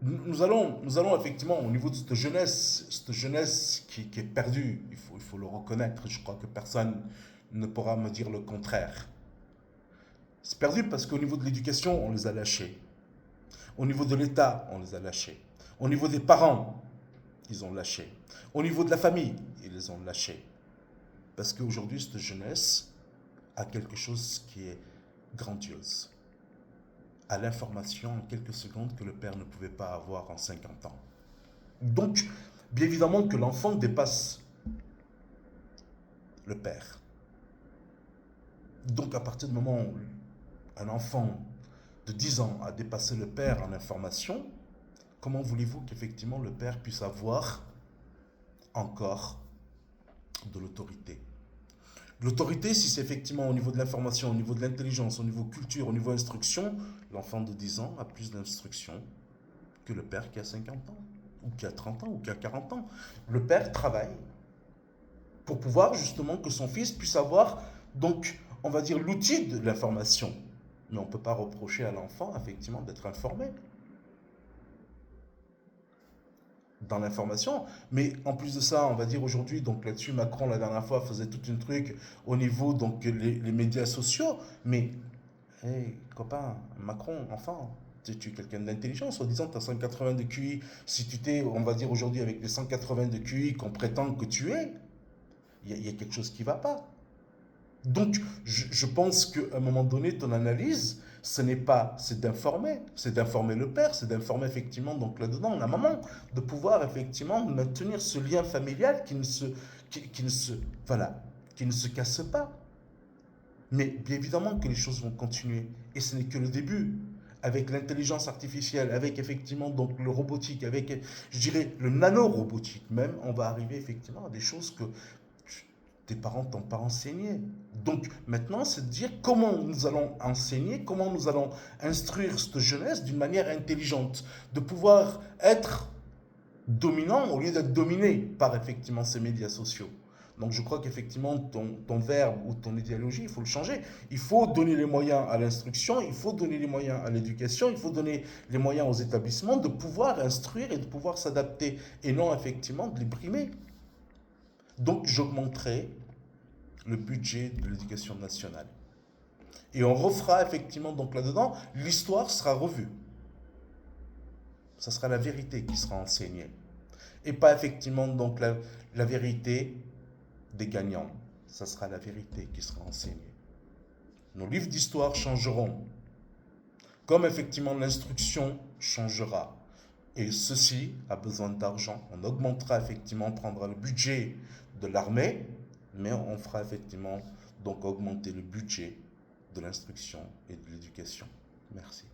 Nous allons effectivement, au niveau de cette jeunesse qui est perdue, il faut le reconnaître, je crois que personne ne pourra me dire le contraire. C'est perdu parce qu'au niveau de l'éducation, on les a lâchés. Au niveau de l'État, on les a lâchés. Au niveau des parents, ils ont lâché. Au niveau de la famille, ils les ont lâchés. Parce qu'aujourd'hui, cette jeunesse a quelque chose qui est grandiose. À l'information en quelques secondes que le père ne pouvait pas avoir en 50 ans. Donc, bien évidemment que l'enfant dépasse le père. Donc, à partir du moment où un enfant de 10 ans a dépassé le père en information, comment voulez-vous qu'effectivement le père puisse avoir encore de l'autorité? L'autorité, si c'est effectivement au niveau de l'information, au niveau de l'intelligence, au niveau culture, au niveau instruction, l'enfant de 10 ans a plus d'instruction que le père qui a 50 ans, ou qui a 30 ans, ou qui a 40 ans. Le père travaille pour pouvoir justement que son fils puisse avoir, donc, on va dire, l'outil de l'information. Mais on ne peut pas reprocher à l'enfant, effectivement, d'être informé dans l'information. Mais en plus de ça, on va dire aujourd'hui, donc là-dessus, Macron, la dernière fois, faisait tout un truc au niveau, donc, les médias sociaux. Mais, hey, copain, Macron, enfin, tu es quelqu'un d'intelligent, soi-disant, tu as 180 de QI. Si tu t'es, on va dire aujourd'hui, avec les 180 de QI qu'on prétend que tu es, il y a quelque chose qui ne va pas. Donc, je pense qu'à un moment donné, ton analyse, ce n'est pas, c'est d'informer le père, c'est d'informer effectivement, donc là-dedans, la maman, de pouvoir effectivement maintenir ce lien familial qui ne se, voilà, qui ne se casse pas. Mais bien évidemment que les choses vont continuer, et ce n'est que le début. Avec l'intelligence artificielle, avec effectivement donc le robotique, avec, je dirais, le nano-robotique même, on va arriver effectivement à des choses que tes parents t'ont pas enseigné. Donc maintenant, c'est de dire comment nous allons enseigner, comment nous allons instruire cette jeunesse d'une manière intelligente, de pouvoir être dominant au lieu d'être dominé par effectivement ces médias sociaux. Donc je crois qu'effectivement ton verbe ou ton idéologie, il faut le changer. Il faut donner les moyens à l'instruction, il faut donner les moyens à l'éducation, il faut donner les moyens aux établissements de pouvoir instruire et de pouvoir s'adapter et non effectivement de les brimer. Donc j'augmenterai le budget de l'éducation nationale. Et on refera effectivement donc là-dedans, l'histoire sera revue. Ça sera la vérité qui sera enseignée. Et pas effectivement donc la vérité des gagnants. Ça sera la vérité qui sera enseignée. Nos livres d'histoire changeront. Comme effectivement l'instruction changera. Et ceci a besoin d'argent. On augmentera effectivement, on prendra le budget de l'armée, mais on fera effectivement donc augmenter le budget de l'instruction et de l'éducation. Merci.